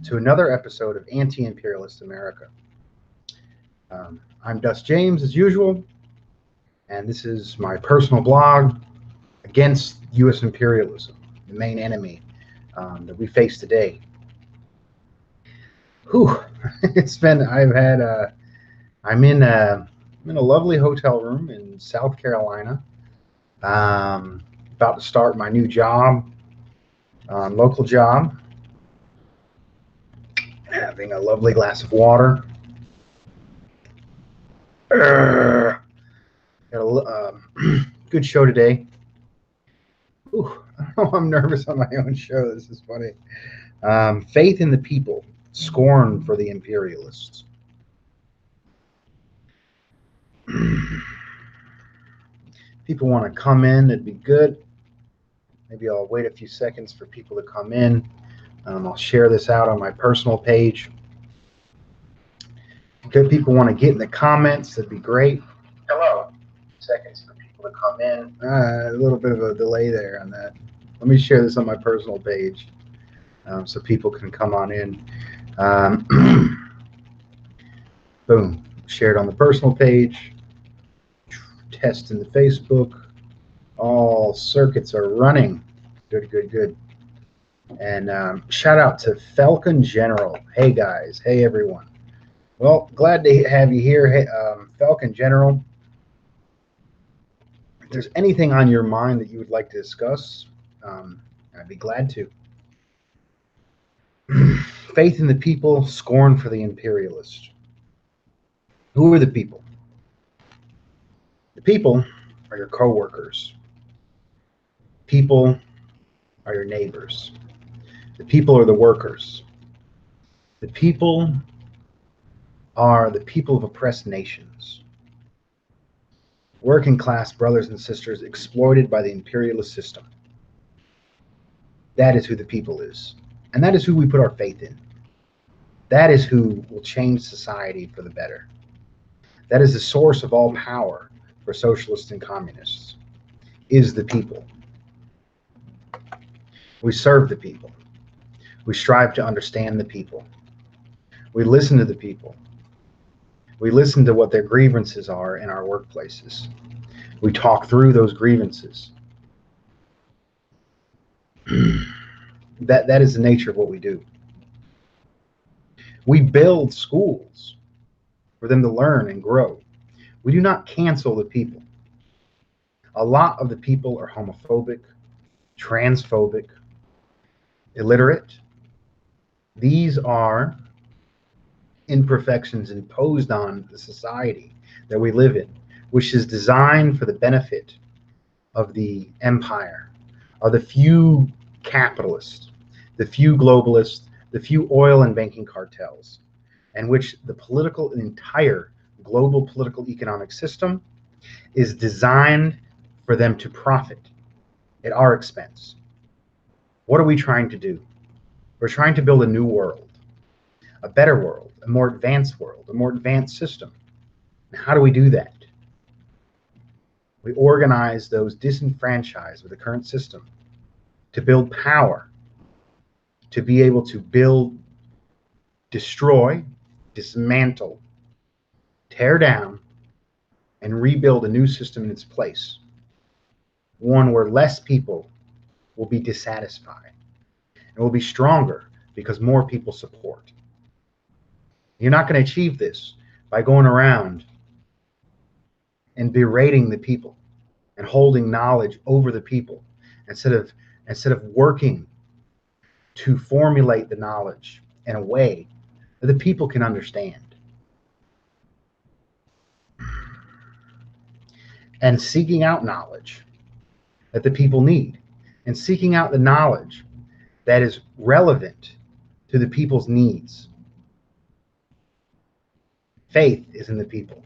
to another episode of Anti-imperialist America. I'm Dust James, as usual, and this is my personal blog against U.S. imperialism, the main enemy that we face today. Whew, I'm in a lovely hotel room in South Carolina, about to start my new job, local job, having a lovely glass of water. Got a good show today. I'm nervous on my own show. This is funny. Faith in the people, scorn for the imperialists. People want to come in, it'd be good. Maybe I'll wait a few seconds for people to come in. I'll share this out on my personal page. Good people want to get in the comments, that'd be great. Hello. Seconds for people to come in. A little bit of a delay there on that. Let me share this on my personal page so people can come on in. Boom. Shared on the personal page. Test in the Facebook. All circuits are running. Good. And shout out to Falcon General. Hey guys. Hey everyone. Well, glad to have you here. Hey, Falcon General. If there's anything on your mind that you would like to discuss, I'd be glad to. Faith in the people, scorn for the imperialist. Who are the people? The people are your co-workers. People are your neighbors. The people are the workers. The people are the people of oppressed nations. Working class brothers and sisters exploited by the imperialist system. That is who the people is. And that is who we put our faith in. That is who will change society for the better. That is the source of all power for socialists and communists, is the people. We serve the people. We strive to understand the people. We listen to the people. We listen to what their grievances are in our workplaces. We talk through those grievances. That is the nature of what we do. We build schools for them to learn and grow. We do not cancel the people. A lot of the people are homophobic, transphobic, illiterate. These are imperfections imposed on the society that we live in, which is designed for the benefit of the empire, of the few capitalists, the few globalists, the few oil and banking cartels, and which the entire global political economic system is designed for them to profit at our expense. What are we trying to do? We're trying to build a new world, a better world, a more advanced world, a more advanced system. And how do we do that? We organize those disenfranchised with the current system to build power, to be able to build, destroy, dismantle, tear down, and rebuild a new system in its place. One where less people will be dissatisfied and will be stronger because more people support. You're not going to achieve this by going around and berating the people and holding knowledge over the people instead of working to formulate the knowledge in a way that the people can understand. And seeking out knowledge that the people need, and seeking out the knowledge that is relevant to the people's needs. Faith is in the people.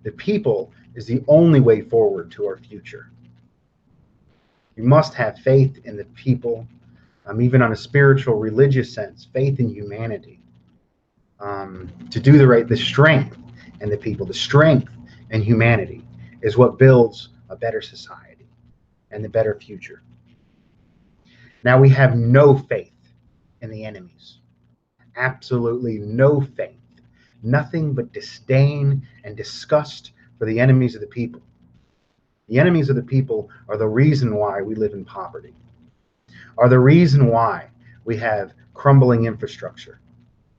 The people is the only way forward to our future. You must have faith in the people, even on a spiritual, religious sense, faith in humanity, to do the strength in the people, the strength in humanity is what builds a better society and a better future. Now we have no faith in the enemies. absolutely no faith, nothing but disdain and disgust for the enemies of the people. The enemies of the people are the reason why we live in poverty, are the reason why we have crumbling infrastructure,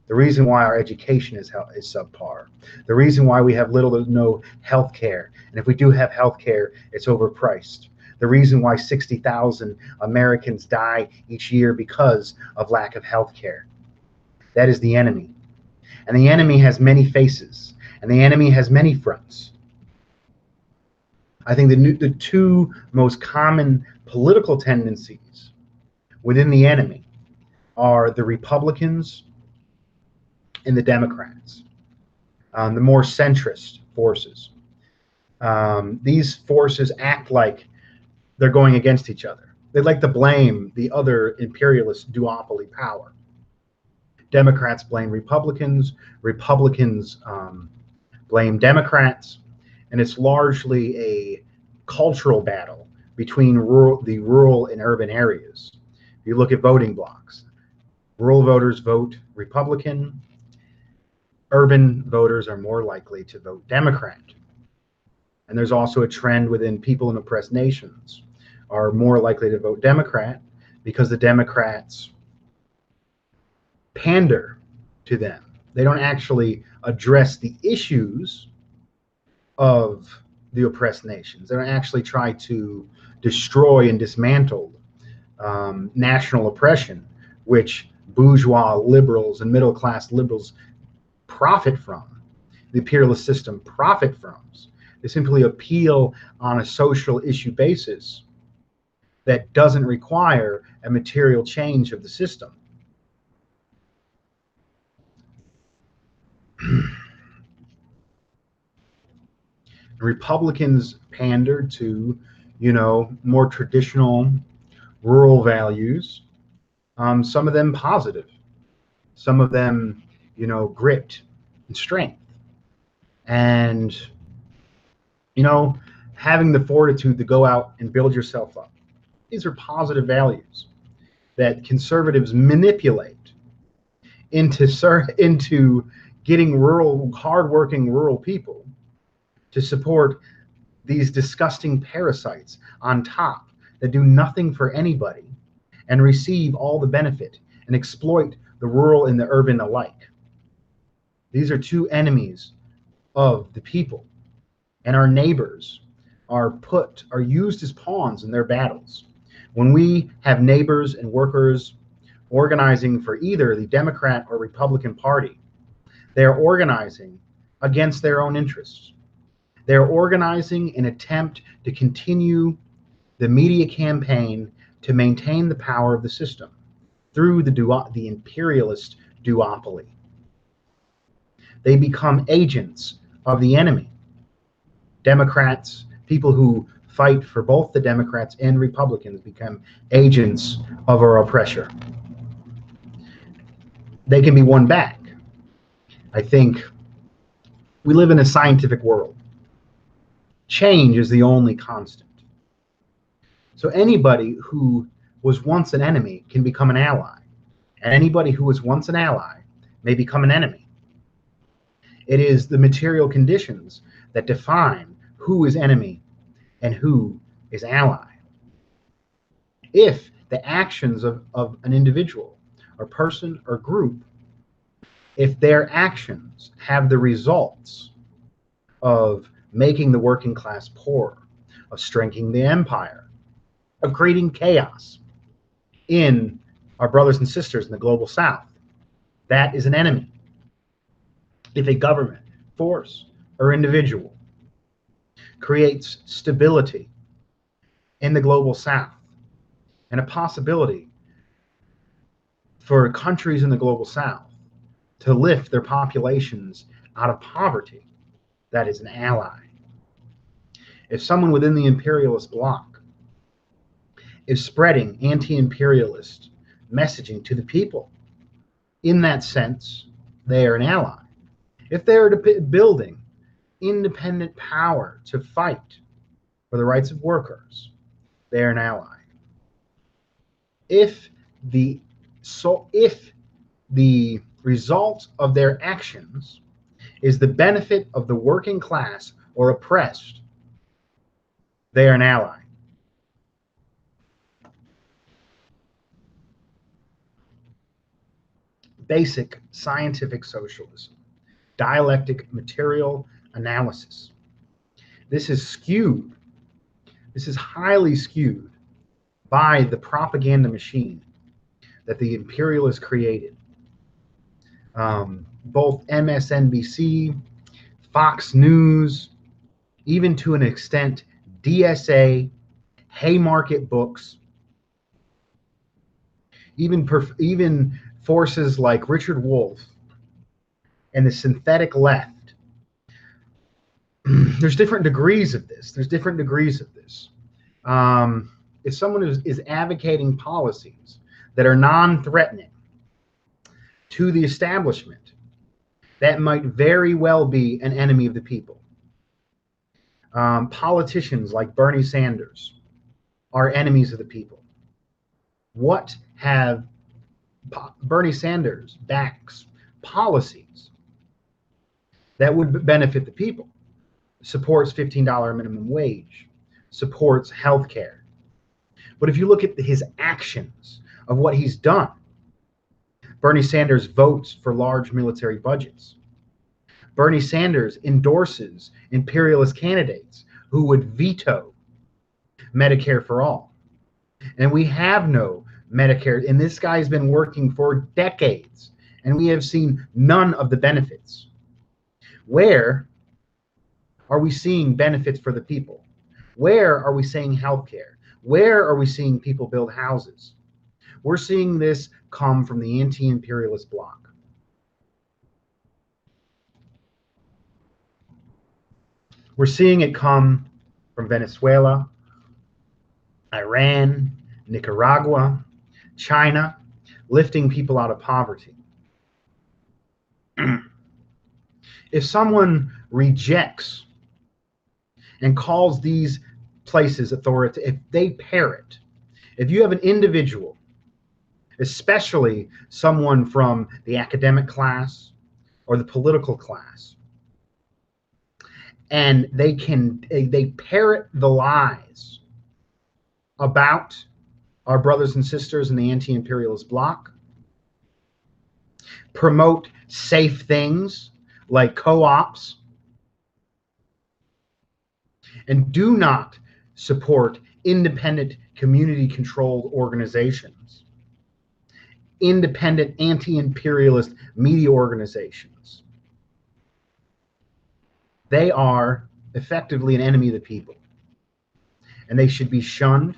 the reason why our education is subpar, the reason why we have little to no health care, and if we do have health care, it's overpriced. The reason why 60,000 Americans die each year because of lack of health care. That is the enemy. And the enemy has many faces, and the enemy has many fronts. I think the two most common political tendencies within the enemy are the Republicans and the Democrats, the more centrist forces. These forces act like they're going against each other. They like to blame the other imperialist duopoly power. Democrats blame Republicans, Republicans blame Democrats, and it's largely a cultural battle between the rural and urban areas. If you look at voting blocks, rural voters vote Republican, urban voters are more likely to vote Democrat. And there's also a trend within people in oppressed nations are more likely to vote Democrat because the Democrats pander to them. They don't actually address the issues of the oppressed nations. They don't actually try to destroy and dismantle national oppression, which bourgeois liberals and middle class liberals profit from. The imperialist system profit from. They simply appeal on a social issue basis that doesn't require a material change of the system. Republicans pander to, more traditional rural values. Some of them positive, some of them, grit and strength, and having the fortitude to go out and build yourself up. These are positive values that conservatives manipulate into getting hardworking rural people to support these disgusting parasites on top that do nothing for anybody and receive all the benefit and exploit the rural and the urban alike. These are two enemies of the people, and our neighbors are used as pawns in their battles. When we have neighbors and workers organizing for either the Democrat or Republican Party, they're organizing against their own interests. They're organizing in an attempt to continue the media campaign to maintain the power of the system through the imperialist duopoly. They become agents of the enemy. Democrats, people who fight for both the Democrats and Republicans, become agents of our oppressor. They can be won back. I think we live in a scientific world. Change is the only constant. So anybody who was once an enemy can become an ally, and anybody who was once an ally may become an enemy. It is the material conditions that define who is enemy and who is ally. If the actions of an individual or person or group, if their actions have the results of making the working class poor, of strengthening the empire, of creating chaos in our brothers and sisters in the global south, that is an enemy. If a government, force, or individual creates stability in the global south and a possibility for countries in the global south to lift their populations out of poverty, that is an ally. If someone within the imperialist bloc is spreading anti-imperialist messaging to the people, in that sense, they are an ally. If they are building independent power to fight for the rights of workers, they are an ally. If the result of their actions is the benefit of the working class or oppressed, they are an ally. Basic scientific socialism, dialectic material analysis. This is skewed. This is highly skewed by the propaganda machine that the imperialists created. Both MSNBC, Fox News, even to an extent DSA, Haymarket Books, even forces like Richard Wolff and the synthetic left. There's different degrees of this. If someone is advocating policies that are non-threatening to the establishment, that might very well be an enemy of the people. Politicians like Bernie Sanders are enemies of the people. What have Bernie Sanders backs policies that would benefit the people? Supports $15 minimum wage, supports health care. But if you look at his actions of what he's done, Bernie Sanders votes for large military budgets. Bernie Sanders endorses imperialist candidates who would veto Medicare for all. And we have no Medicare, and this guy's been working for decades, and we have seen none of the benefits. Where are we seeing benefits for the people? Where are we seeing health care? Where are we seeing people build houses? We're seeing this come from the anti-imperialist bloc. We're seeing it come from Venezuela, Iran, Nicaragua, China, lifting people out of poverty. If someone rejects and calls these places authority, if they parrot, if you have an individual, especially someone from the academic class or the political class, and they parrot the lies about our brothers and sisters in the anti-imperialist bloc, promote safe things like co-ops, and do not support independent community-controlled organizations, independent anti-imperialist media organizations. They are effectively an enemy of the people, and they should be shunned,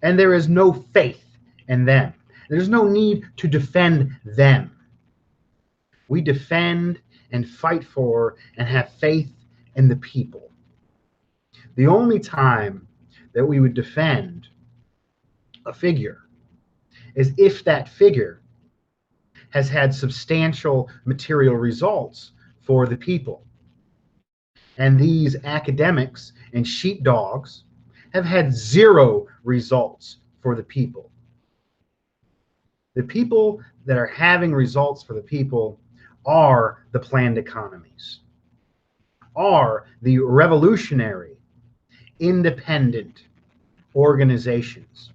and there is no faith in them. There's no need to defend them. We defend and fight for and have faith in the people. The only time that we would defend a figure is if that figure has had substantial material results for the people. And these academics and sheepdogs have had zero results for the people. The people that are having results for the people are the planned economies, are the revolutionary, independent organizations.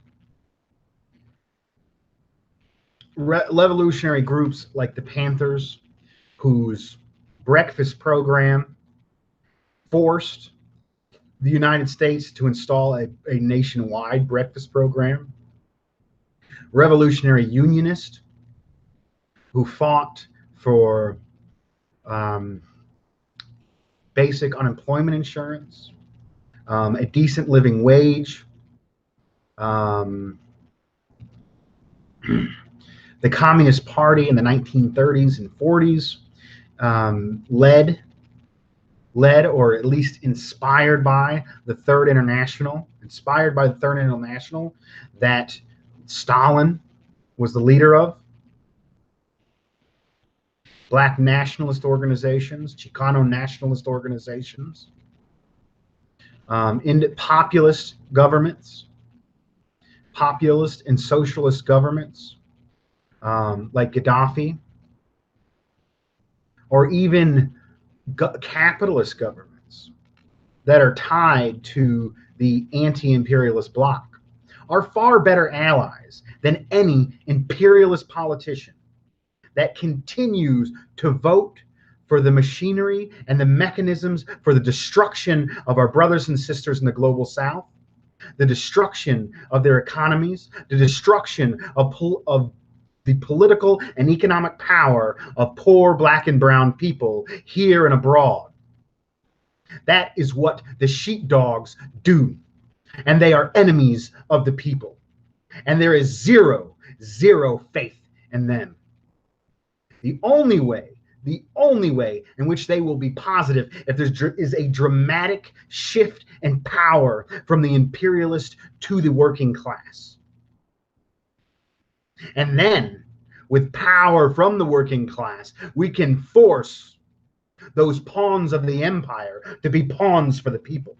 Revolutionary groups like the Panthers, whose breakfast program forced the United States to install a nationwide breakfast program. Revolutionary Unionists who fought for basic unemployment insurance, a decent living wage. The Communist Party in the 1930s and 40s led or at least inspired by the Third International, that Stalin was the leader of. Black nationalist organizations, Chicano nationalist organizations, populist governments, populist and socialist governments, like Gaddafi, or even capitalist governments that are tied to the anti-imperialist bloc are far better allies than any imperialist politician that continues to vote for the machinery and the mechanisms for the destruction of our brothers and sisters in the global south, the destruction of their economies, the destruction of the political and economic power of poor black and brown people here and abroad. That is what the sheepdogs do. And they are enemies of the people. And there is zero faith in them. The only way in which they will be positive if there is a dramatic shift in power from the imperialist to the working class. And then, with power from the working class, we can force those pawns of the empire to be pawns for the people.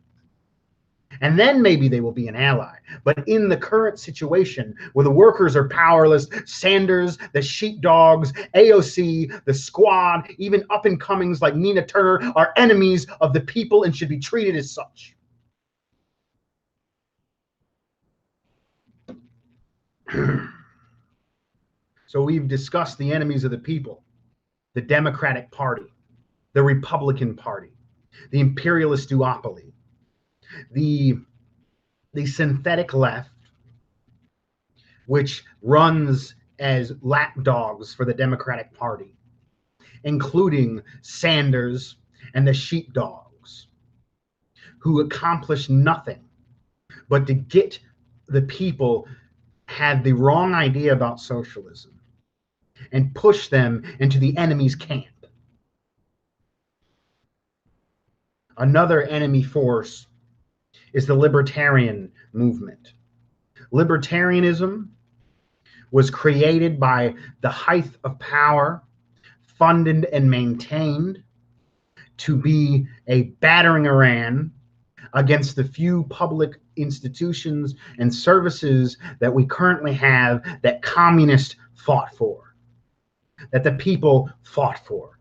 And then maybe they will be an ally. But in the current situation where the workers are powerless, Sanders, the sheepdogs, AOC, the squad, even up and comings like Nina Turner are enemies of the people and should be treated as such. So we've discussed the enemies of the people: the Democratic Party, the Republican Party, the imperialist duopoly, the synthetic left, which runs as lapdogs for the Democratic Party, including Sanders and the sheepdogs, who accomplish nothing but to get the people had the wrong idea about socialism and push them into the enemy's camp. Another enemy force is the libertarian movement. Libertarianism was created by the height of power, funded and maintained to be a battering ram against the few public institutions and services that we currently have that communists fought for, that the people fought for.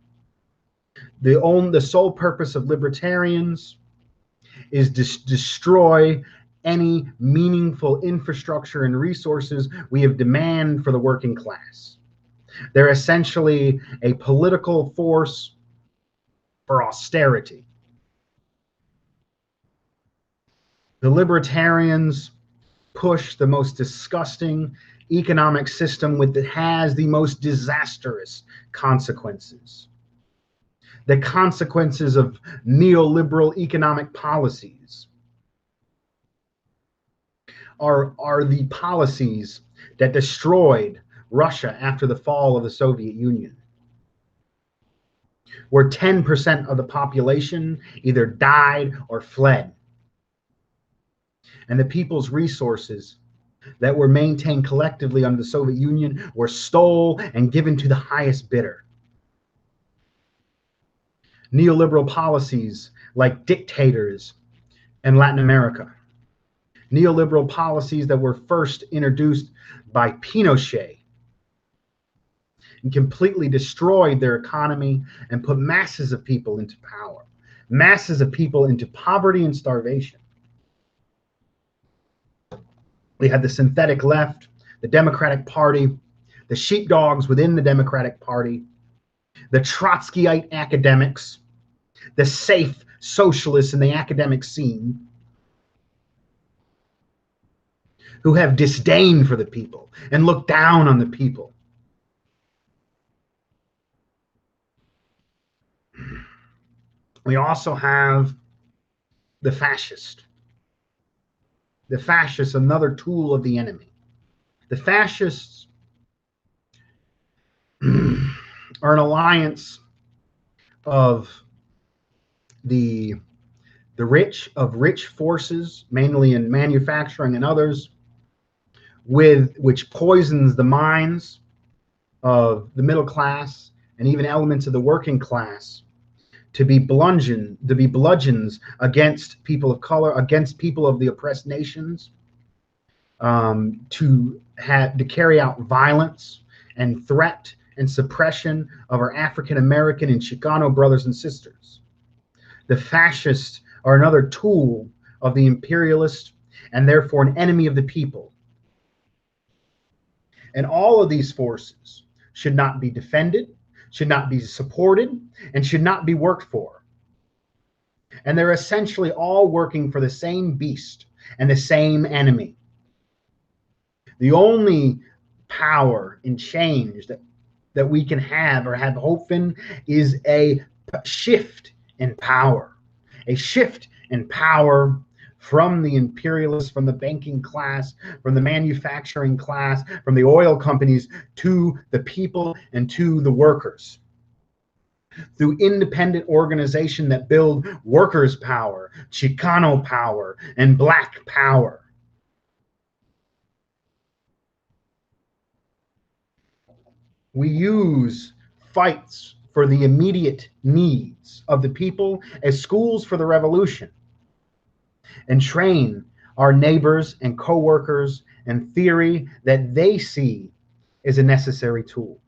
The sole purpose of libertarians is to destroy any meaningful infrastructure and resources we have demand for the working class. They're essentially a political force for austerity. The libertarians push the most disgusting economic system that has the most disastrous consequences. The consequences of neoliberal economic policies are the policies that destroyed Russia after the fall of the Soviet Union, where 10% of the population either died or fled. And the people's resources that were maintained collectively under the Soviet Union were stole and given to the highest bidder. Neoliberal policies like dictators in Latin America. Neoliberal policies that were first introduced by Pinochet and completely destroyed their economy and put masses of people into power, masses of people into poverty and starvation. We had the synthetic left, the Democratic Party, the sheepdogs within the Democratic Party, the Trotskyite academics, the safe socialists in the academic scene, who have disdain for the people and look down on the people. We also have the fascist. The fascists, another tool of the enemy. The fascists are an alliance of the rich forces, mainly in manufacturing and others, which poisons the minds of the middle class and even elements of the working class to be bludgeons against people of color, against people of the oppressed nations, to carry out violence and threat and suppression of our African American and Chicano brothers and sisters. The fascists are another tool of the imperialist and therefore an enemy of the people. And all of these forces should not be defended, should not be supported, and should not be worked for. And they're essentially all working for the same beast and the same enemy. The only power and change that we can have or have hope in is a shift in power. A shift in power from the imperialists, from the banking class, from the manufacturing class, from the oil companies to the people and to the workers. Through independent organization that build workers' power, Chicano power, and Black power. We use fights for the immediate needs of the people as schools for the revolution, and train our neighbors and co-workers in theory that they see as a necessary tool.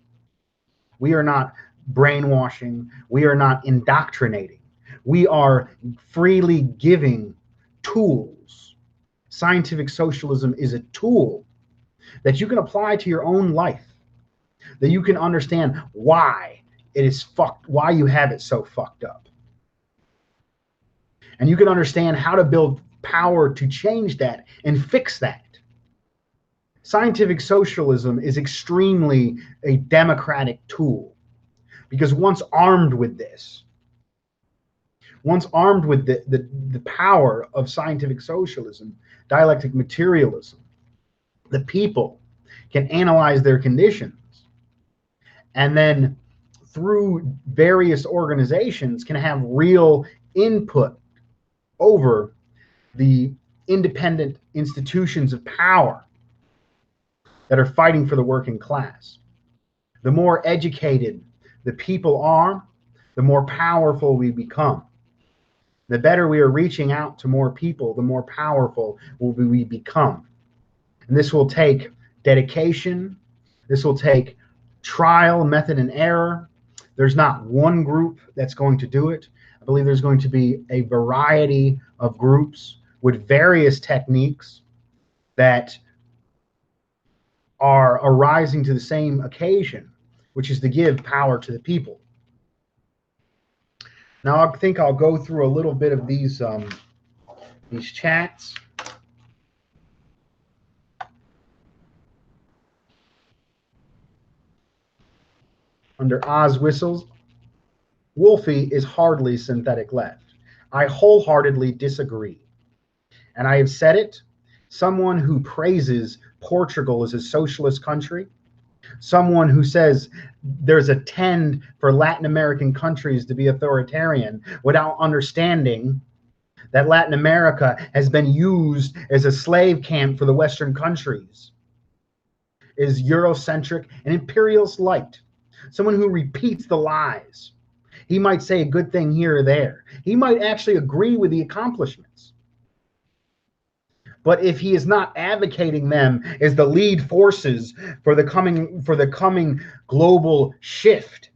We are not brainwashing. We are not indoctrinating. We are freely giving tools. Scientific socialism is a tool that you can apply to your own life, that you can understand why it is fucked, why you have it so fucked up. And you can understand how to build power to change that and fix that. Scientific socialism is extremely a democratic tool, because once armed with this, once armed with the power of scientific socialism, dialectic materialism, the people can analyze their conditions, and then through various organizations can have real input over the independent institutions of power that are fighting for the working class. The more educated the people are, the more powerful we become. The better we are reaching out to more people, the more powerful we become. And this will take dedication. This will take trial, method, and error. There's not one group that's going to do it. I believe there's going to be a variety of groups with various techniques that are arising to the same occasion, which is to give power to the people. Now, I think I'll go through a little bit of these chats. Under Oz Whistles, Wolfie is hardly synthetic left. I wholeheartedly disagree. And I have said it, someone who praises Portugal as a socialist country, someone who says there's a tend for Latin American countries to be authoritarian without understanding that Latin America has been used as a slave camp for the Western countries, is Eurocentric and imperialist light. Someone who repeats the lies. He might say a good thing here or there. He might actually agree with the accomplishments. But if he is not advocating them as the lead forces for the coming global shift,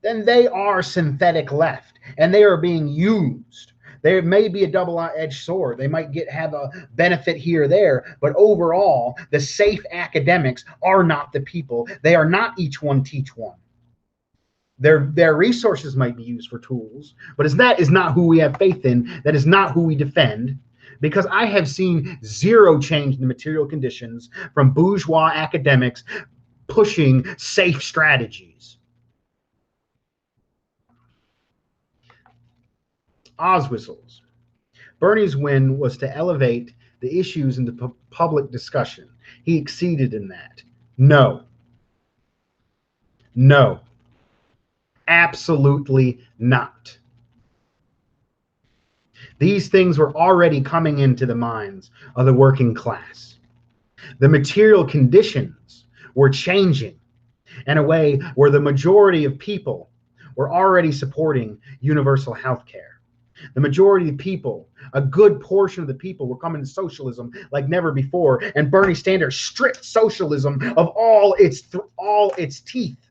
then they are synthetic left, and they are being used. There may be a double-edged sword. They might have a benefit here or there, but overall, the safe academics are not the people. They are not each one teach one. Their resources might be used for tools, but that is not who we have faith in. That is not who we defend, because I have seen zero change in the material conditions from bourgeois academics pushing safe strategies. Oz Whistles. Bernie's win was to elevate the issues into public discussion. He exceeded in that. No. No. Absolutely not. These things were already coming into the minds of the working class. The material conditions were changing in a way where the majority of people were already supporting universal health care. The majority of the people, a good portion of the people, were coming to socialism like never before, and Bernie Sanders stripped socialism of all its teeth,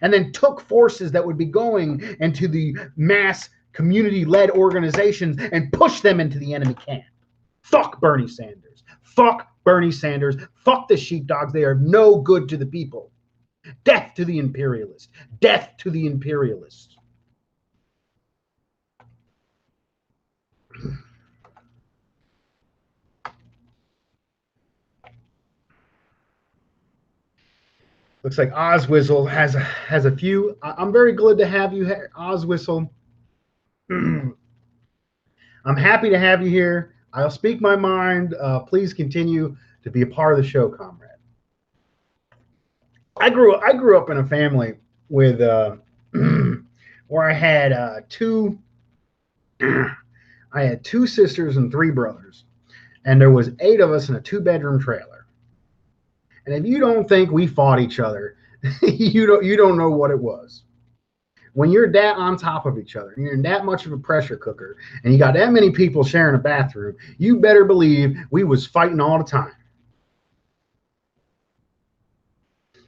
and then took forces that would be going into the mass community-led organizations and pushed them into the enemy camp. Fuck Bernie Sanders. Fuck Bernie Sanders. Fuck the sheepdogs. They are no good to the people. Death to the imperialists. Death to the imperialists. Looks like Ozwhistle has a few. I'm very glad to have you here, Ozwhistle. I'm happy to have you here. I'll speak my mind. Please continue to be a part of the show, comrade. I grew up in a family with where I had two sisters and 3 brothers, and there was 8 of us in a 2-bedroom trailer. And if you don't think we fought each other, you don't know what it was. When you're that on top of each other, and you're in that much of a pressure cooker, and you got that many people sharing a bathroom, you better believe we was fighting all the time.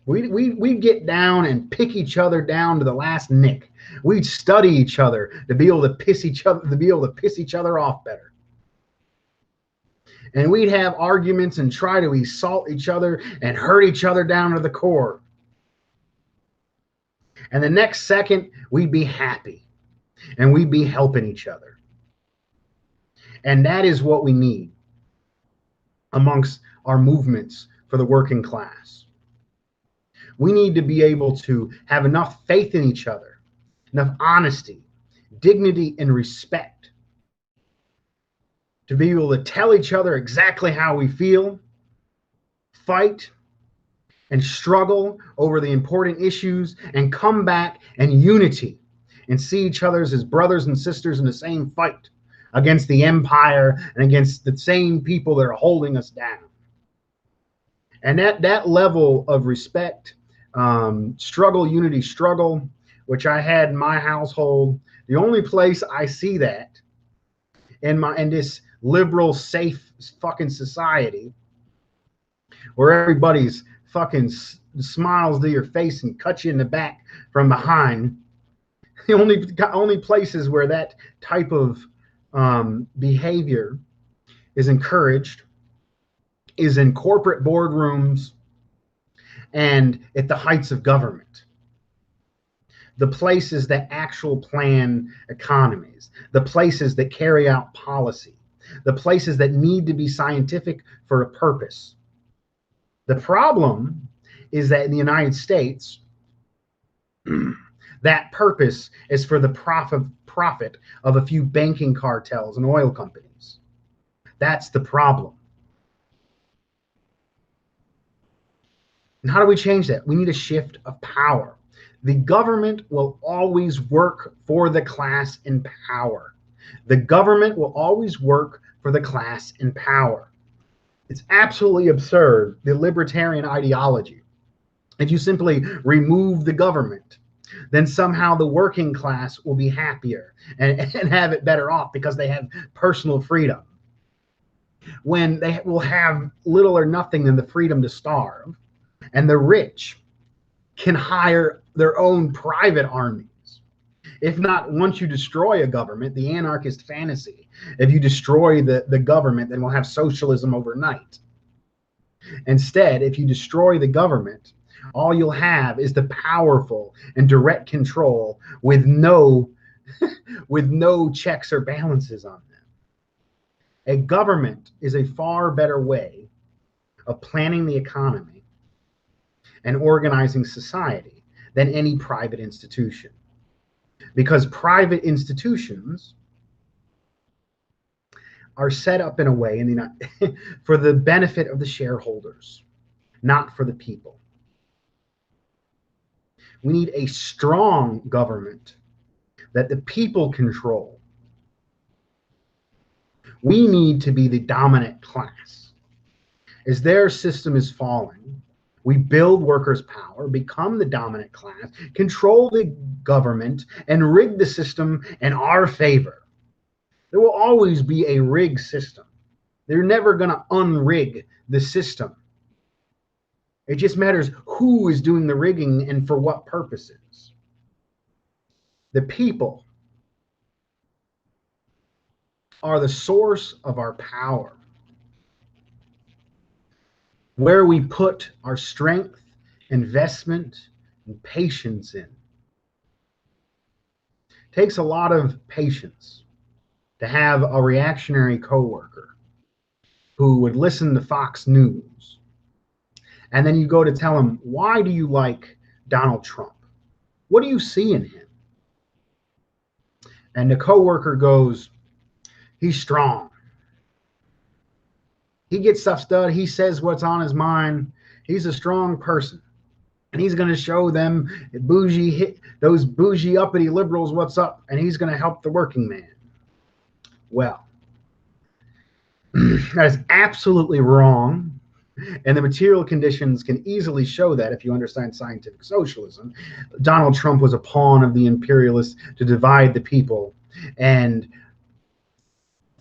We'd get down and pick each other down to the last nick. We'd study each other to be able to piss each other off better. And we'd have arguments and try to assault each other and hurt each other down to the core. And the next second, we'd be happy and we'd be helping each other. And that is what we need amongst our movements for the working class. We need to be able to have enough faith in each other, enough honesty, dignity, and respect to be able to tell each other exactly how we feel, fight, and struggle over the important issues, and come back in unity and see each other as brothers and sisters in the same fight against the empire and against the same people that are holding us down. And that level of respect, unity struggle, which I had in my household, the only place I see that in this liberal, safe fucking society where everybody's fucking smiles to your face and cuts you in the back from behind. The only places where that type of behavior is encouraged is in corporate boardrooms and at the heights of government. The places that actual plan economies, the places that carry out policy, the places that need to be scientific for a purpose. The problem is that in the United States, that purpose is for the profit of a few banking cartels and oil companies. That's the problem. And how do we change that? We need a shift of power. The government will always work for the class in power. The government will always work for the class in power. It's absolutely absurd, the libertarian ideology. If you simply remove the government, then somehow the working class will be happier and have it better off because they have personal freedom. When they will have little or nothing than the freedom to starve, and the rich can hire their own private armies. If not, once you destroy a government, the anarchist fantasy, if you destroy the government, then we'll have socialism overnight. Instead, if you destroy the government, all you'll have is the powerful and direct control with no checks or balances on them. A government is a far better way of planning the economy and organizing society than any private institution. Because private institutions are set up in a way for the benefit of the shareholders, not for the people. We need a strong government that the people control. We need to be the dominant class. As their system is falling, We build workers' power, become the dominant class, control the government, and rig the system in our favor. There will always be a rigged system. They're never going to unrig the system. It just matters who is doing the rigging and for what purposes. The people are the source of our power. Where we put our strength, investment, and patience in. It takes a lot of patience to have a reactionary coworker who would listen to Fox News. And then you go to tell him, why do you like Donald Trump? What do you see in him? And the coworker goes, he's strong. He gets stuff done. He says what's on his mind. He's a strong person. And he's going to show them those bougie uppity liberals what's up. And he's going to help the working man. Well, that is absolutely wrong. And the material conditions can easily show that if you understand scientific socialism. Donald Trump was a pawn of the imperialists to divide the people and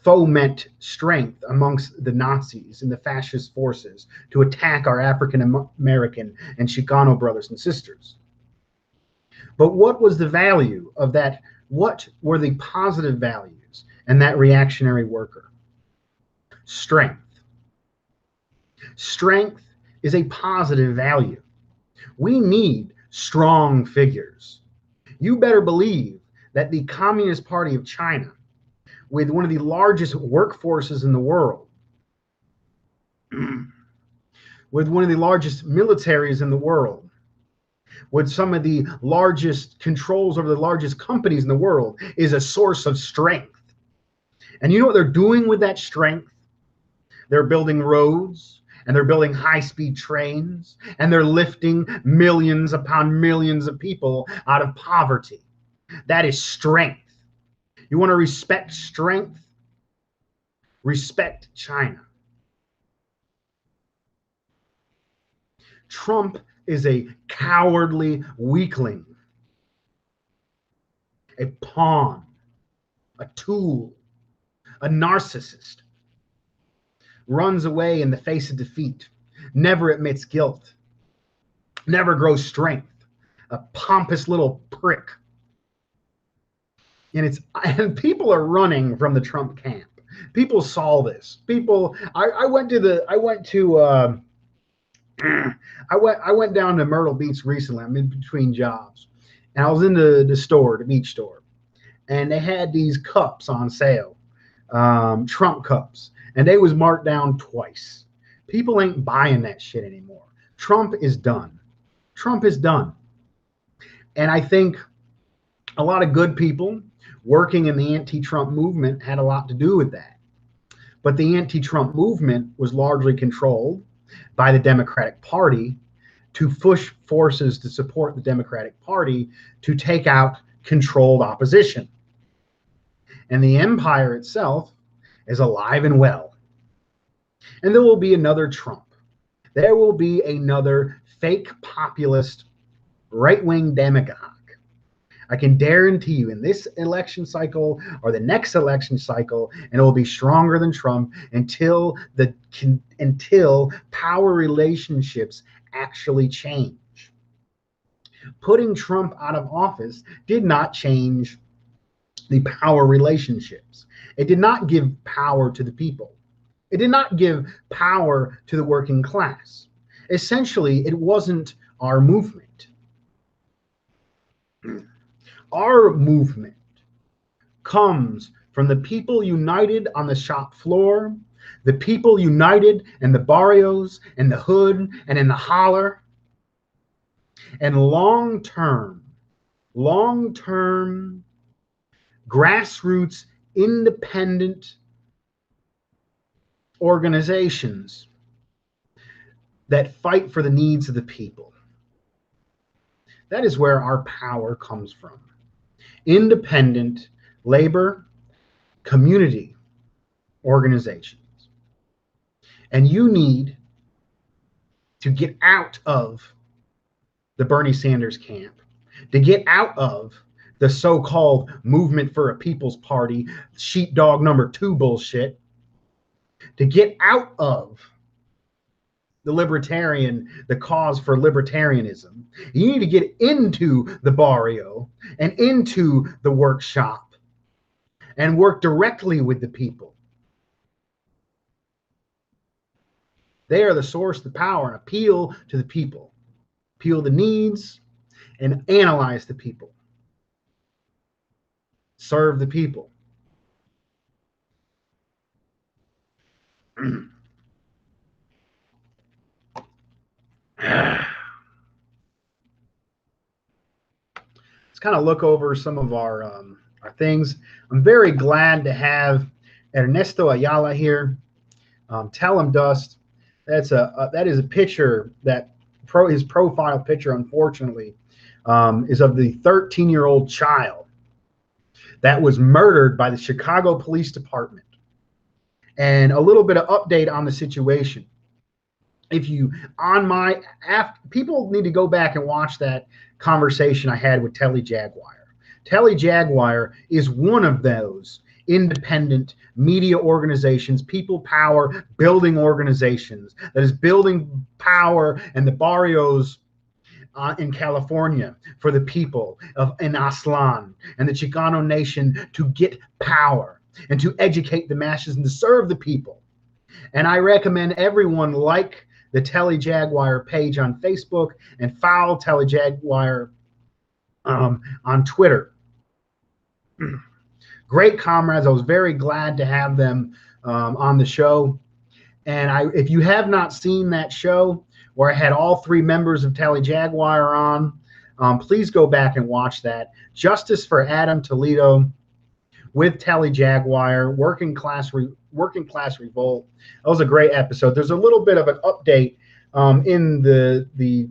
foment strength amongst the Nazis and the fascist forces to attack our African American and Chicano brothers and sisters. But what was the value of that? What were the positive values in that reactionary worker? Strength. Strength is a positive value. We need strong figures. You better believe that the Communist Party of China, with one of the largest workforces in the world, with one of the largest militaries in the world, with some of the largest controls over the largest companies in the world, is a source of strength. And you know what they're doing with that strength? They're building roads, and they're building high-speed trains, and they're lifting millions upon millions of people out of poverty. That is strength. You want to respect strength? Respect China. Trump is a cowardly weakling, a pawn, a tool, a narcissist. Runs away in the face of defeat, never admits guilt, never grows strength, a pompous little prick. And people are running from the Trump camp. People saw this. I went down to Myrtle Beach recently. I'm in between jobs, and I was in the beach store, and they had these cups on sale, Trump cups, and they was marked down twice. People ain't buying that shit anymore. Trump is done. Trump is done. And I think a lot of good people working in the anti-Trump movement had a lot to do with that. But the anti-Trump movement was largely controlled by the Democratic Party to push forces to support the Democratic Party to take out controlled opposition. And the empire itself is alive and well. And there will be another Trump. There will be another fake populist right-wing demagogue. I can guarantee you in this election cycle or the next election cycle, and it will be stronger than Trump until power relationships actually change. Putting Trump out of office did not change the power relationships. It did not give power to the people. It did not give power to the working class. Essentially, it wasn't our movement. Our movement comes from the people united on the shop floor, the people united in the barrios, in the hood, and in the holler, and long-term, grassroots, independent organizations that fight for the needs of the people. That is where our power comes from. Independent labor community organizations. And you need to get out of the Bernie Sanders camp, to get out of the so-called movement for a people's party, sheepdog number 2 bullshit, to get out of the cause for libertarianism. You need to get into the barrio and into the workshop and work directly with the people. They are the source of the power, and appeal to the people, appeal the needs, and analyze the people. Serve the people. Let's kind of look over some of our things. I'm very glad to have Ernesto Ayala here. Tell him Dust. That is a picture that his profile picture, unfortunately, is of the 13-year-old child that was murdered by the Chicago Police Department. And a little bit of update on the situation. People need to go back and watch that conversation I had with Telly Jaguar. Telly Jaguar is one of those independent media organizations, people power building organizations that is building power in the barrios in California for the people in Aztlán and the Chicano nation to get power and to educate the masses and to serve the people. And I recommend everyone like the Telly Jaguar page on Facebook and follow Telly Jaguar on Twitter. Great comrades. I was very glad to have them on the show. And if you have not seen that show where I had all 3 members of Telly Jaguar on, please go back and watch that. Justice for Adam Toledo with Telly Jaguar, Working Class Revolt. That was a great episode. There's a little bit of an update in the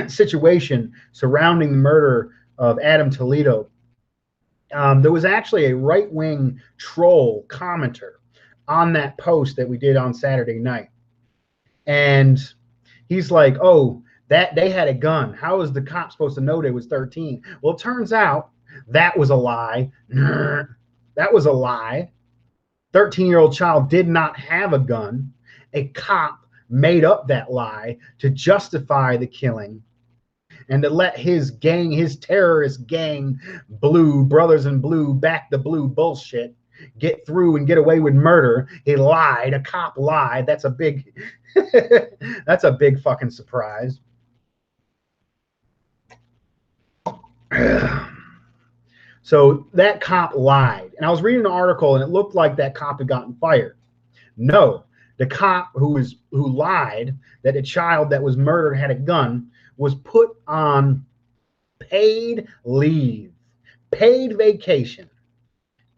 situation surrounding the murder of Adam Toledo. There was actually a right-wing troll commenter on that post that we did on Saturday night. And he's like, oh, that they had a gun. How is the cop supposed to know they was 13? Well, it turns out that was a lie. That was a lie. 13-year-old child did not have a gun. A cop made up that lie to justify the killing and to let his gang, his terrorist gang, Blue, Brothers in Blue, back the blue bullshit, get through and get away with murder. He lied. A cop lied. That's a big, that's a big fucking surprise. So that cop lied. And I was reading an article and it looked like that cop had gotten fired. No, the cop who lied that a child that was murdered had a gun was put on paid leave, paid vacation.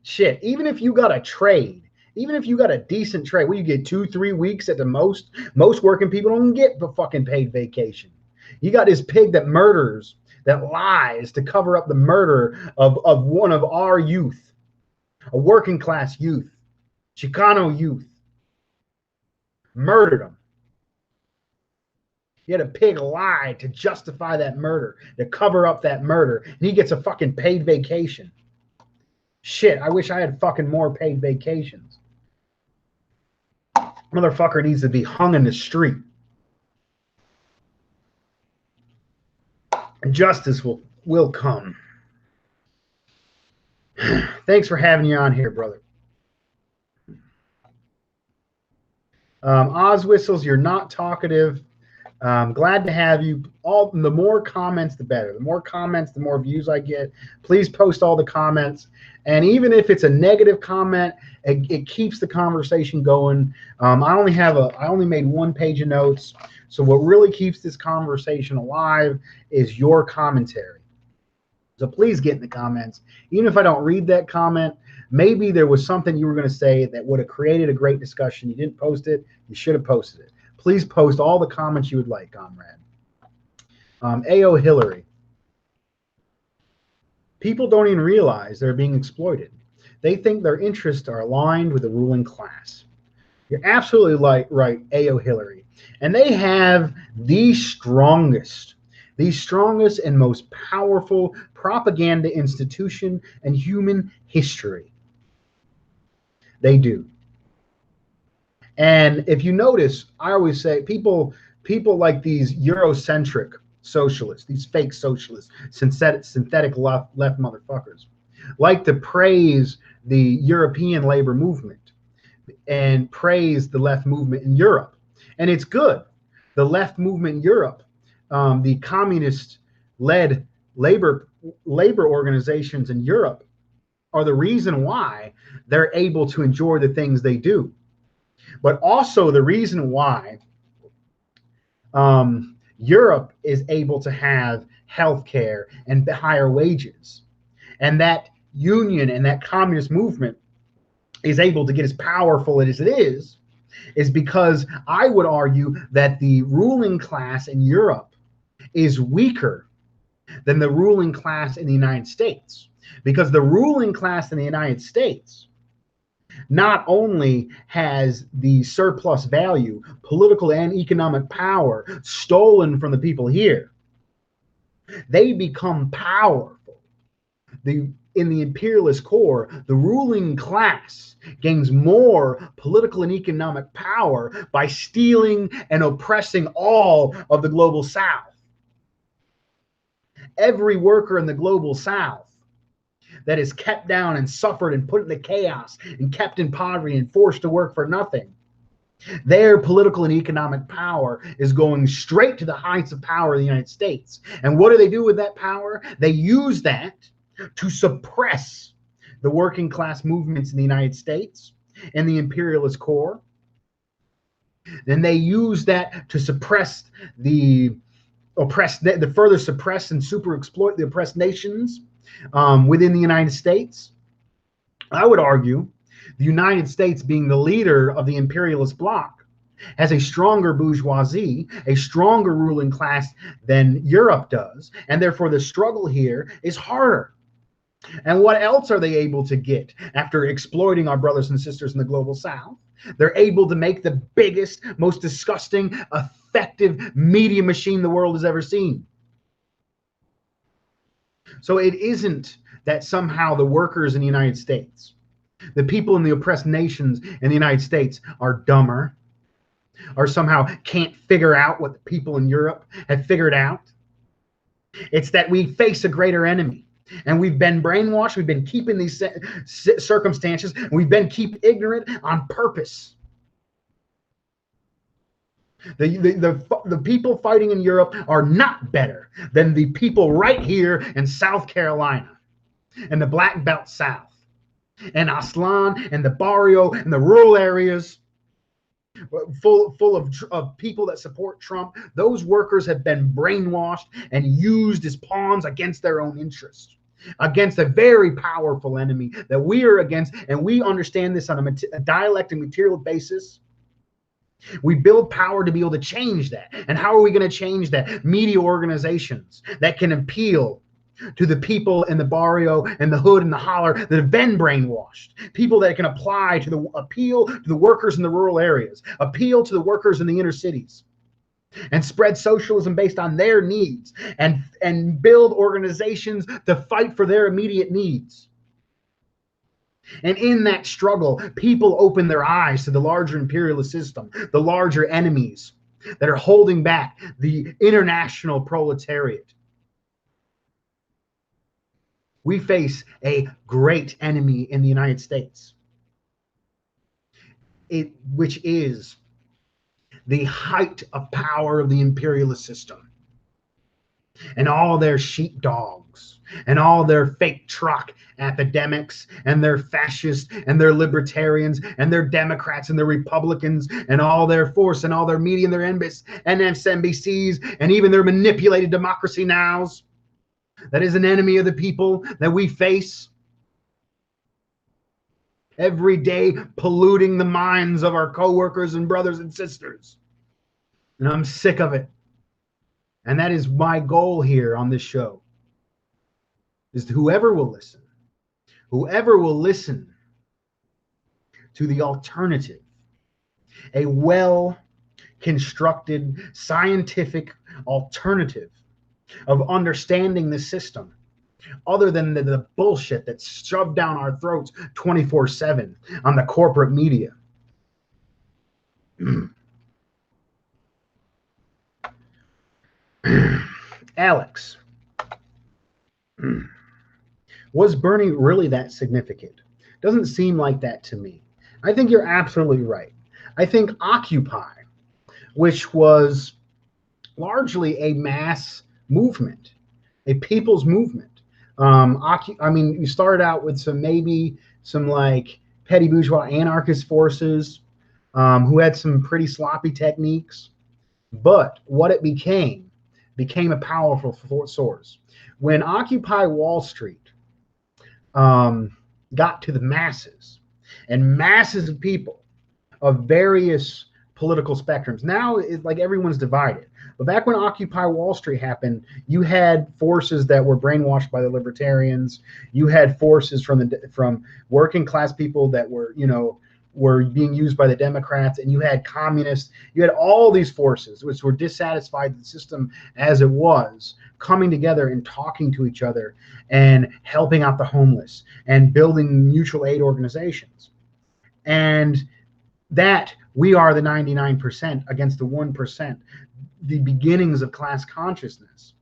Shit, even if you got a trade, even if you got a decent trade, where you get 2-3 weeks at the most working people don't get the fucking paid vacation. You got this pig that murders, that lies to cover up the murder of one of our youth, a working class youth, Chicano youth. Murdered him. He had a pig lie to justify that murder, to cover up that murder, and he gets a fucking paid vacation. Shit, I wish I had fucking more paid vacations. Motherfucker needs to be hung in the street. And justice will come. Thanks for having you on here, brother. Oz Whistles, you're not talkative. Glad to have you. The more comments, the better. The more comments, the more views I get. Please post all the comments. And even if it's a negative comment, it keeps the conversation going. I only made 1 page of notes. So what really keeps this conversation alive is your commentary. So please get in the comments. Even if I don't read that comment, maybe there was something you were going to say that would have created a great discussion. You didn't post it. You should have posted it. Please post all the comments you would like, comrade. A.O. Hillary. People don't even realize they're being exploited. They think their interests are aligned with the ruling class. You're absolutely right, A.O. Hillary. And they have the strongest and most powerful propaganda institution in human history. They do. And if you notice, I always say people like these Eurocentric socialists, these fake socialists, synthetic left motherfuckers, like to praise the European labor movement and praise the left movement in Europe. And it's good. The left movement in Europe, the communist-led labor organizations in Europe are the reason why they're able to enjoy the things they do. But also the reason why Europe is able to have healthcare and higher wages, and that union and that communist movement is able to get as powerful as it is because I would argue that the ruling class in Europe is weaker than the ruling class in the United States, because the ruling class in the United States not only has the surplus value, political and economic power stolen from the people here, they become powerful. In the imperialist core, the ruling class gains more political and economic power by stealing and oppressing all of the global South. Every worker in the global South that is kept down and suffered and put into chaos and kept in poverty and forced to work for nothing, their political and economic power is going straight to the heights of power in the United States. And what do they do with that power? They use that to suppress the working class movements in the United States and the imperialist core. Then they use that to suppress the further suppress and super exploit the oppressed nations within the United States. I would argue the United States, being the leader of the imperialist bloc, has a stronger bourgeoisie, a stronger ruling class than Europe does, and therefore the struggle here is harder. And what else are they able to get after exploiting our brothers and sisters in the global South? They're able to make the biggest, most disgusting, effective media machine the world has ever seen. So it isn't that somehow the workers in the United States, the people in the oppressed nations in the United States, are dumber or somehow can't figure out what the people in Europe have figured out. It's that we face a greater enemy. And we've been brainwashed. We've been keeping these circumstances. We've been keep ignorant on purpose. The people fighting in Europe are not better than the people right here in South Carolina and the Black Belt South and Aslan and the barrio and the rural areas full of people that support Trump. Those workers have been brainwashed and used as pawns against their own interests, against a very powerful enemy that we are against. And we understand this on a dialect and material basis. We build power to be able to change that. And how are we going to change that? Media organizations that can appeal to the people in the barrio and the hood and the holler that have been brainwashed. People that can appeal to the workers in the rural areas, appeal to the workers in the inner cities, and spread socialism based on their needs, and build organizations to fight for their immediate needs. And in that struggle, people open their eyes to the larger imperialist system, the larger enemies that are holding back the international proletariat. We face a great enemy in the United States, which is the height of power of the imperialist system and all their sheepdogs and all their fake truck academics and their fascists and their libertarians and their Democrats and their Republicans and all their force and all their media and their MSNBCs and even their manipulated democracy nows. That is an enemy of the people that we face every day, polluting the minds of our coworkers and brothers and sisters. And I'm sick of it. And that is my goal here on this show, is to whoever will listen to the alternative, a well constructed scientific alternative of understanding the system other than the bullshit that's shoved down our throats 24/7 on the corporate media. Alex, was Bernie really that significant? Doesn't seem like that to me. I think you're absolutely right. I think Occupy, which was largely a mass movement, a people's movement. I mean, you started out with some like petty bourgeois anarchist forces who had some pretty sloppy techniques, but what it became a powerful source. When Occupy Wall Street got to the masses, and masses of people of various political spectrums. Now it's like everyone's divided. But back when Occupy Wall Street happened, you had forces that were brainwashed by the libertarians. You had forces from working class people that were being used by the Democrats, and you had communists. You had all these forces which were dissatisfied with the system as it was, coming together and talking to each other and helping out the homeless and building mutual aid organizations. And that we are the 99% against the 1%, the beginnings of class consciousness,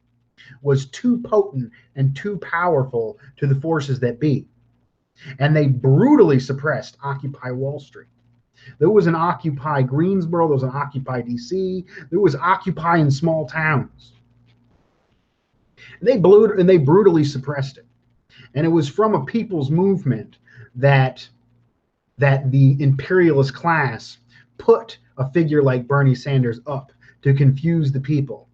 was too potent and too powerful to the forces that be. And they brutally suppressed Occupy Wall Street. There was an Occupy Greensboro, there was an Occupy DC, there was Occupy in small towns. They brutally suppressed it. And it was from a people's movement that the imperialist class put a figure like Bernie Sanders up to confuse the people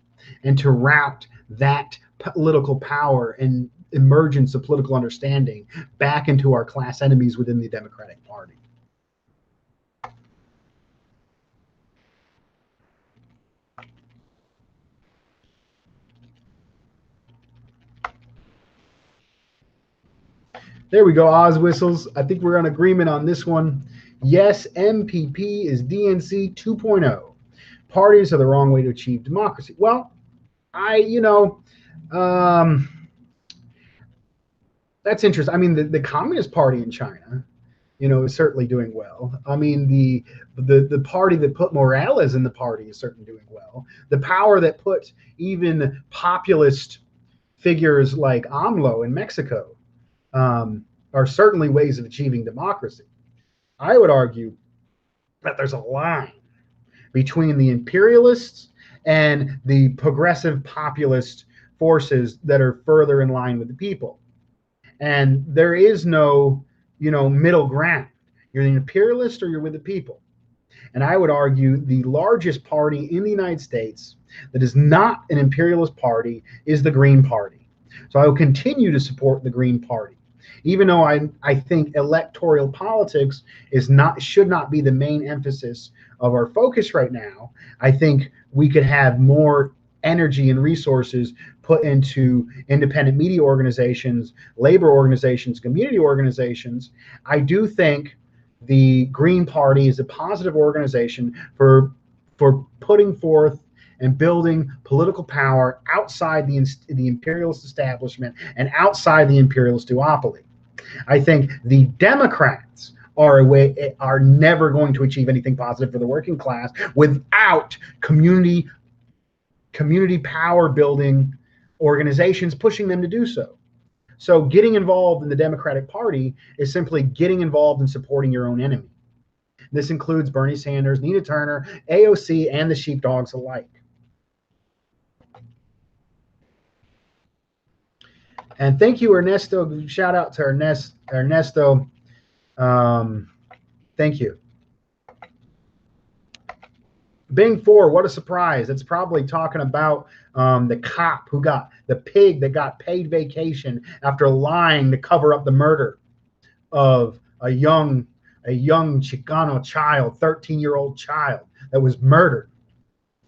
and to route that political power and emergence of political understanding back into our class enemies within the Democratic Party. There we go, Oz Whistles. I think we're in agreement on this one. Yes, MPP is DNC 2.0. Parties are the wrong way to achieve democracy. Well, that's interesting. I mean, the Communist Party in China, is certainly doing well. I mean, the party that put Morales in the party is certainly doing well. The power that put even populist figures like AMLO in Mexico are certainly ways of achieving democracy. I would argue that there's a line between the imperialists and the progressive populist forces that are further in line with the people. And there is no, middle ground. You're an imperialist or you're with the people. And I would argue the largest party in the United States that is not an imperialist party is the Green Party. So I will continue to support the Green Party, even though I think electoral politics should not be the main emphasis of our focus right now. I think we could have more energy and resources put into independent media organizations, labor organizations, community organizations. I do think the Green Party is a positive organization for putting forth and building political power outside the imperialist establishment and outside the imperialist duopoly. I think the Democrats are never going to achieve anything positive for the working class without community power building organizations pushing them to do so. So getting involved in the Democratic Party is simply getting involved in supporting your own enemy. This includes Bernie Sanders, Nina Turner, AOC, and the sheepdogs alike. And thank you, Ernesto. Shout out to Ernesto. Thank you. Bing 4, what a surprise. It's probably talking about the cop the pig that got paid vacation after lying to cover up the murder of a young Chicano child, 13-year-old child that was murdered.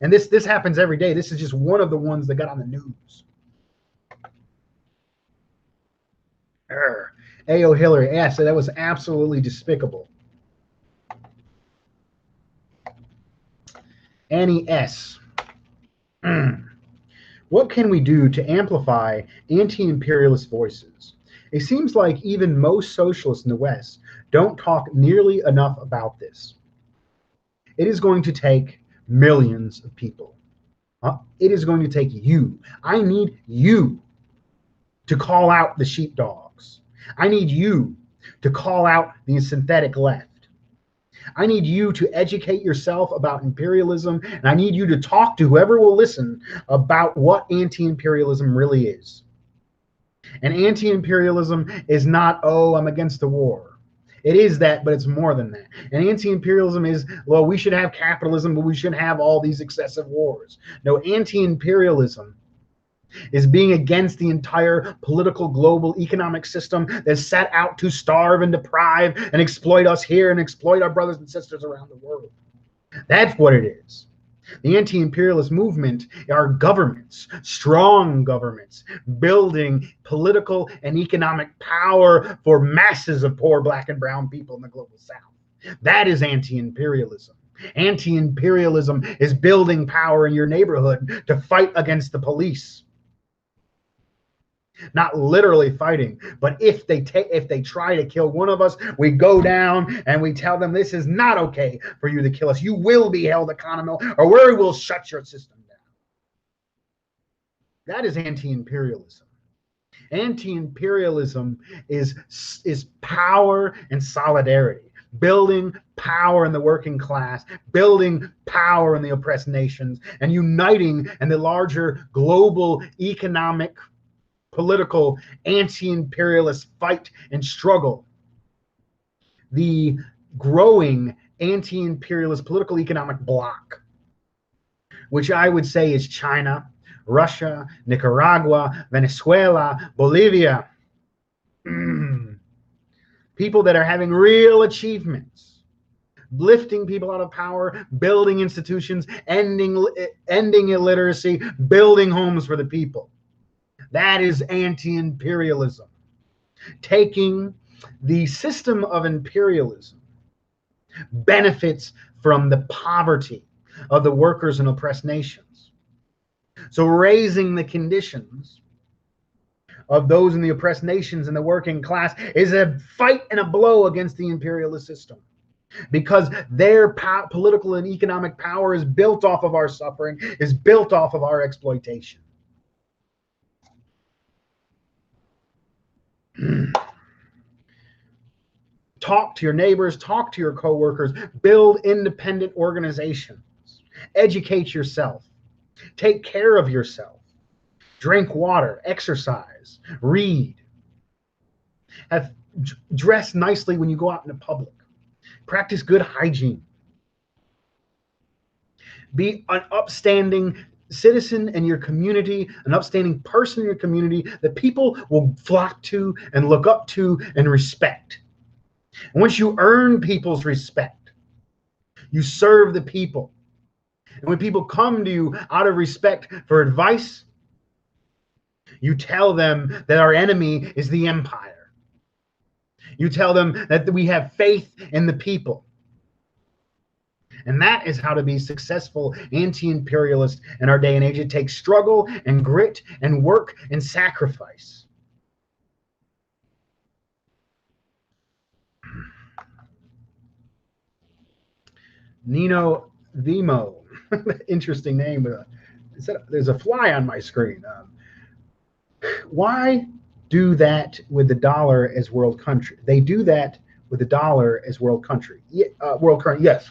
And this happens every day. This is just one of the ones that got on the news. A.O. Hillary, yeah, so that was absolutely despicable. Annie S. What can we do to amplify anti-imperialist voices? It seems like even most socialists in the West don't talk nearly enough about this. It is going to take millions of people. It is going to take you. I need you to call out the sheepdogs. I need you to call out the synthetic left. I need you to educate yourself about imperialism, and I need you to talk to whoever will listen about what anti-imperialism really is. And anti-imperialism is not, oh, I'm against the war. It is that, but it's more than that. And anti-imperialism is, well, we should have capitalism, but we shouldn't have all these excessive wars. No, anti-imperialism is being against the entire political global economic system that's set out to starve and deprive and exploit us here and exploit our brothers and sisters around the world. That's what it is. The anti-imperialist movement are governments, strong governments, building political and economic power for masses of poor black and brown people in the global south. That is anti-imperialism. Anti-imperialism is building power in your neighborhood to fight against the police. Not literally fighting, but if they try to kill one of us, we go down and we tell them this is not okay for you to kill us. You will be held accountable, or we will shut your system down. That is anti-imperialism. Anti-imperialism is power and solidarity, building power in the working class, building power in the oppressed nations, and uniting in the larger global economic political anti-imperialist fight and struggle. The growing anti-imperialist political economic bloc, which I would say is China, Russia, Nicaragua, Venezuela, Bolivia. People that are having real achievements, lifting people out of power, building institutions, ending illiteracy, building homes for the people. That is anti-imperialism. Taking the system of imperialism benefits from the poverty of the workers in oppressed nations. So raising the conditions of those in the oppressed nations and the working class is a fight and a blow against the imperialist system, because their political and economic power is built off of our suffering, is built off of our exploitation. Talk to your neighbors, talk to your coworkers, build independent organizations, educate yourself, take care of yourself, drink water, exercise, read, dress nicely when you go out in the public, practice good hygiene, be an upstanding citizen in your community, an upstanding person in your community that people will flock to and look up to and respect. And once you earn people's respect, you serve the people. And when people come to you out of respect for advice, you tell them that our enemy is the empire. You tell them that we have faith in the people. And that is how to be successful anti-imperialist in our day and age. It takes struggle and grit and work and sacrifice. Nino Vimo, interesting name. There's a fly on my screen. Why do that with the dollar as world country? They do that with the dollar as world country. World currency, yes.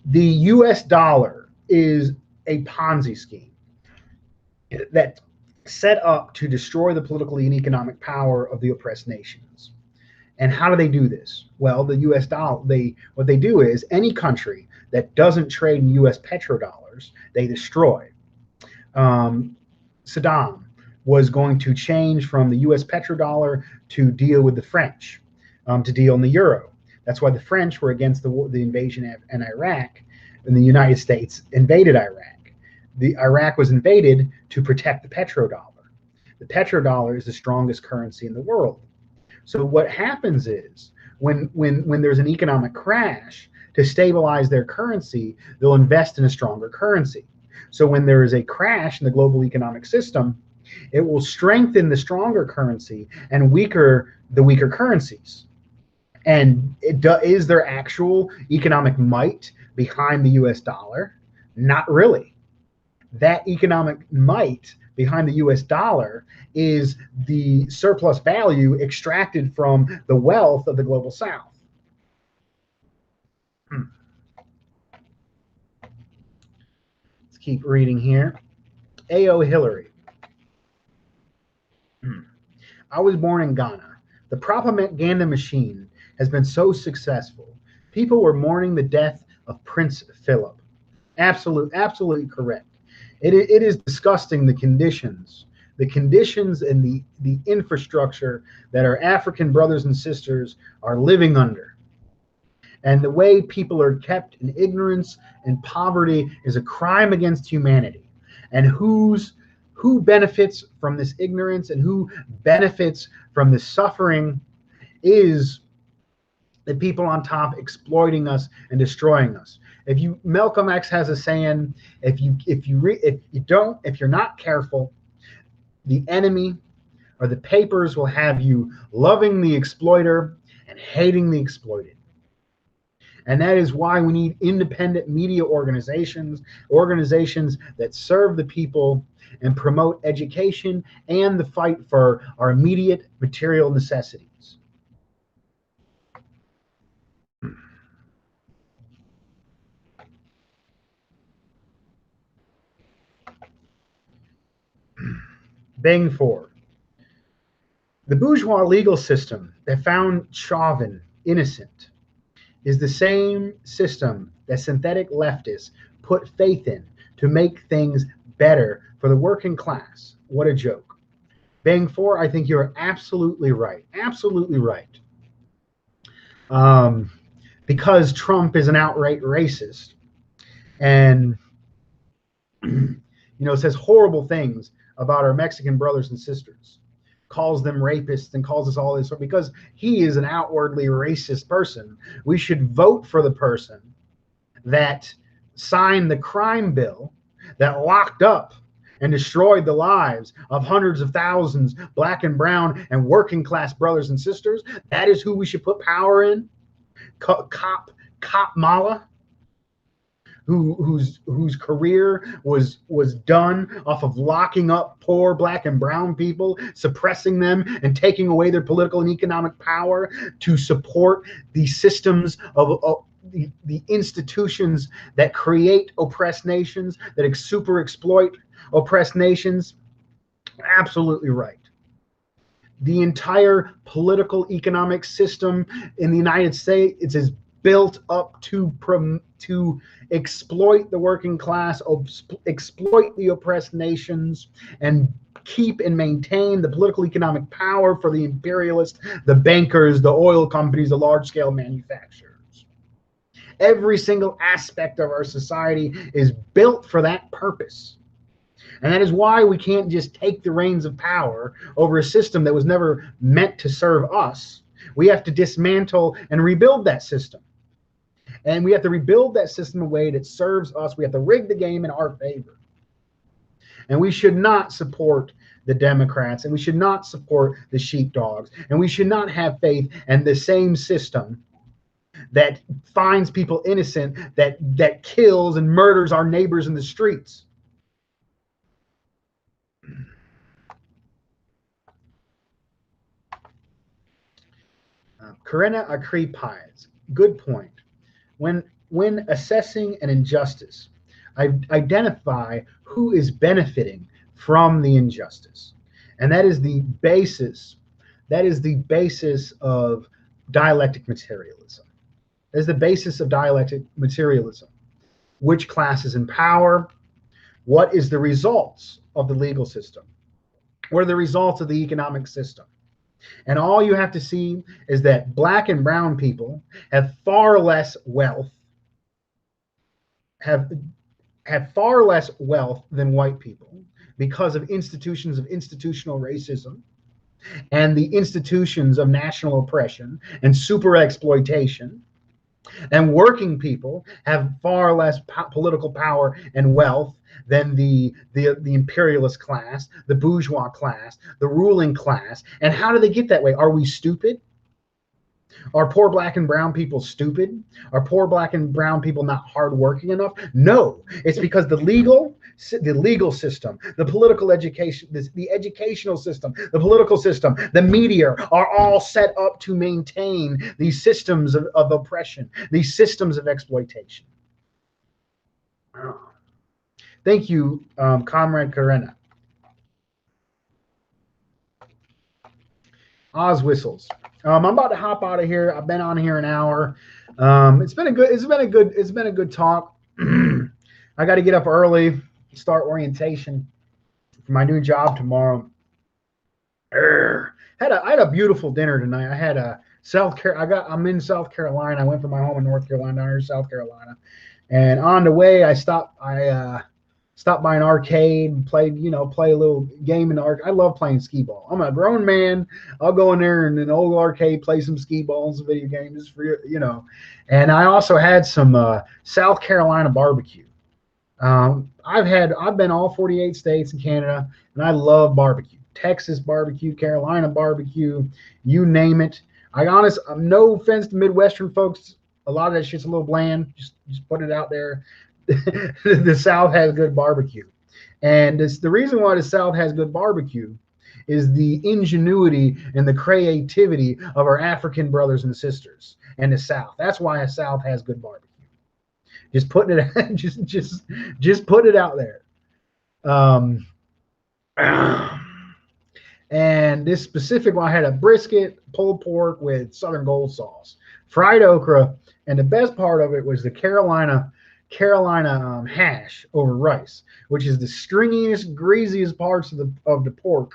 The U.S. dollar is a Ponzi scheme that's set up to destroy the political and economic power of the oppressed nations. And how do they do this? Well, the U.S. dollar, what they do is any country that doesn't trade in U.S. petrodollars, they destroy. Saddam was going to change from the U.S. petrodollar to deal with the French, to deal in the euro. That's why the French were against the invasion in Iraq, and the United States invaded Iraq. Iraq was invaded to protect the petrodollar. The petrodollar is the strongest currency in the world. So what happens is when there's an economic crash, to stabilize their currency, they'll invest in a stronger currency. So when there is a crash in the global economic system, it will strengthen the stronger currency and weaker the weaker currencies. And is there actual economic might behind the US dollar? Not really. That economic might behind the US dollar is the surplus value extracted from the wealth of the global south. Let's keep reading here. A.O. Hillary. I was born in Ghana. The propaganda machine has been so successful. People were mourning the death of Prince Philip. Absolutely correct. It is disgusting, the conditions and the infrastructure that our African brothers and sisters are living under. And the way people are kept in ignorance and poverty is a crime against humanity. And who benefits from this ignorance and who benefits from this suffering is the people on top exploiting us and destroying us. Malcolm X has a saying, if you're not careful, the enemy or the papers will have you loving the exploiter and hating the exploited. And that is why we need independent media organizations that serve the people and promote education and the fight for our immediate material necessities. Bang 4. The bourgeois legal system that found Chauvin innocent is the same system that synthetic leftists put faith in to make things better for the working class. What a joke. Bang 4, I think you're absolutely right. Absolutely right. Because Trump is an outright racist and says horrible things about our Mexican brothers and sisters, calls them rapists and calls us all this. So because he is an outwardly racist person, we should vote for the person that signed the crime bill that locked up and destroyed the lives of hundreds of thousands, black and brown and working class brothers and sisters. That is who we should put power in. Cop Mala, whose career was done off of locking up poor black and brown people, suppressing them, and taking away their political and economic power to support the systems of the institutions that create oppressed nations, that super exploit oppressed nations. Absolutely right. The entire political economic system in the United States is built up to exploit the working class, exploit the oppressed nations, and keep and maintain the political economic power for the imperialists, the bankers, the oil companies, the large-scale manufacturers. Every single aspect of our society is built for that purpose. And that is why we can't just take the reins of power over a system that was never meant to serve us. We have to dismantle and rebuild that system. And we have to rebuild that system in a way that serves us. We have to rig the game in our favor. And we should not support the Democrats, and we should not support the sheepdogs, and we should not have faith in the same system that finds people innocent, that kills and murders our neighbors in the streets. Corinna Akri Pies, good point. When assessing an injustice, I identify who is benefiting from the injustice. And that is the basis. That is the basis of dialectic materialism. That is the basis of dialectic materialism. Which class is in power? What is the results of the legal system? What are the results of the economic system? And all you have to see is that black and brown people have far less wealth, have far less wealth than white people because of institutions of institutional racism. and the institutions of national oppression and super exploitation. And working people have far less political power and wealth than the imperialist class, the bourgeois class, the ruling class. And how do they get that way? Are we stupid? Are poor black and brown people stupid? Are poor black and brown people not hardworking enough? No, it's because the legal system, the political education, the educational system, the political system, the media are all set up to maintain these systems of oppression, these systems of exploitation. Thank you, Comrade Karena. Oz whistles. I'm about to hop out of here. I've been on here an hour. It's been a good talk. I got to get up early, start orientation for my new job tomorrow. I had a beautiful dinner tonight. I had a I'm in South Carolina. I went from my home in North Carolina down here to South Carolina, and on the way I stopped by an arcade and play a little game in the arcade. I love playing skee ball. I'm a grown man. I'll go in there in an old arcade, play some skee balls, video games for And I also had some South Carolina barbecue. I've been all 48 states in Canada, and I love barbecue. Texas barbecue, Carolina barbecue, you name it. No offense to Midwestern folks, a lot of that shit's a little bland. Just put it out there. The South has good barbecue, and the reason why the South has good barbecue is the ingenuity and the creativity of our African brothers and sisters and the South. That's why the South has good barbecue. Just putting it, just put it out there. And this specific one, I had a brisket, pulled pork with Southern Gold sauce, fried okra, and the best part of it was the Carolina hash over rice, which is the stringiest, greasiest parts of the pork,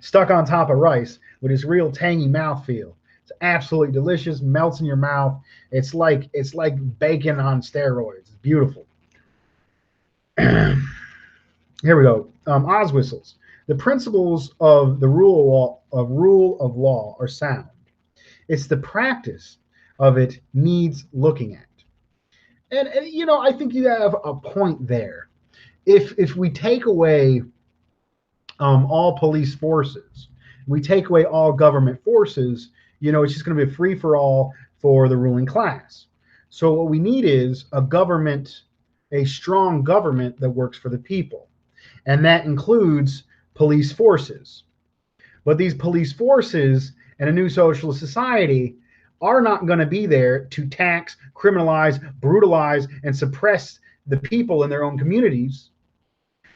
stuck on top of rice with this real tangy mouthfeel. It's absolutely delicious, melts in your mouth. It's like bacon on steroids. It's beautiful. Here we go. Oz whistles. The principles of the rule of law are sound. It's the practice of it needs looking at. And I think you have a point there. If we take away all police forces, we take away all government forces, it's just going to be a free for all for the ruling class. So what we need is a strong government that works for the people, and that includes police forces. But these police forces in a new socialist society are not going to be there to tax, criminalize, brutalize, and suppress the people in their own communities.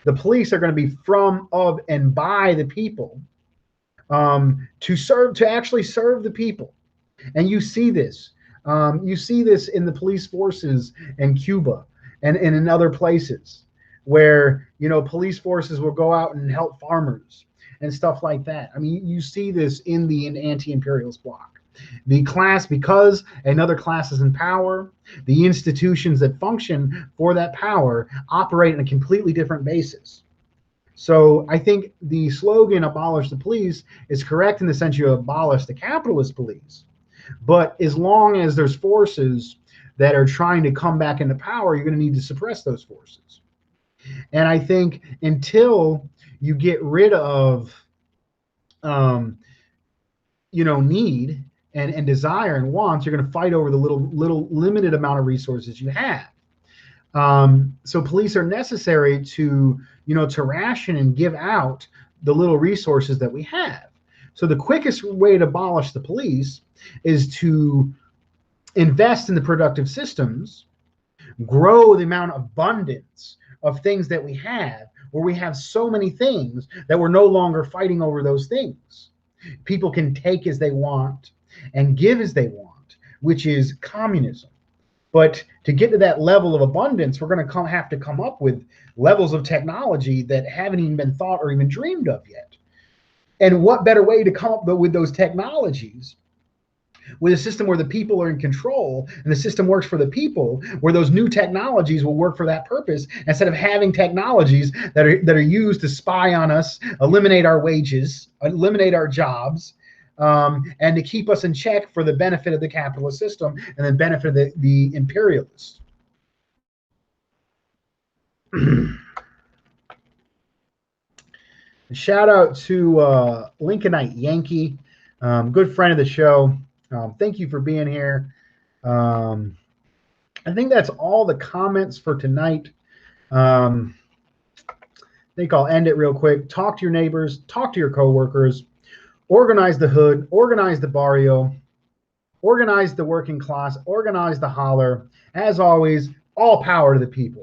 The police are going to be from, of, and by the people, to actually serve the people. And you see this. You see this in the police forces in Cuba and in other places where, police forces will go out and help farmers and stuff like that. I mean, you see this in the anti-imperialist bloc. The class, because another class is in power, the institutions that function for that power operate on a completely different basis. So I think the slogan "abolish the police" is correct in the sense you abolish the capitalist police. But as long as there's forces that are trying to come back into power, you're going to need to suppress those forces. And I think until you get rid of, need and desire and wants, you're going to fight over the little limited amount of resources you have. So police are necessary to ration and give out the little resources that we have. So the quickest way to abolish the police is to invest in the productive systems, grow the amount of abundance of things that we have, where we have so many things that we're no longer fighting over those things. People can take as they want and give as they want, which is communism. But to get to that level of abundance, we're going to have to come up with levels of technology that haven't even been thought or even dreamed of yet. And what better way to come up with those technologies with a system where the people are in control and the system works for the people, where those new technologies will work for that purpose instead of having technologies that are used to spy on us, eliminate our wages, eliminate our jobs, and to keep us in check for the benefit of the capitalist system and the benefit of the imperialists. Shout out to Lincolnite Yankee, good friend of the show. Thank you for being here. I think that's all the comments for tonight. I think I'll end it real quick. Talk to your neighbors, talk to your coworkers, organize the hood, organize the barrio, organize the working class, organize the holler. As always, all power to the people.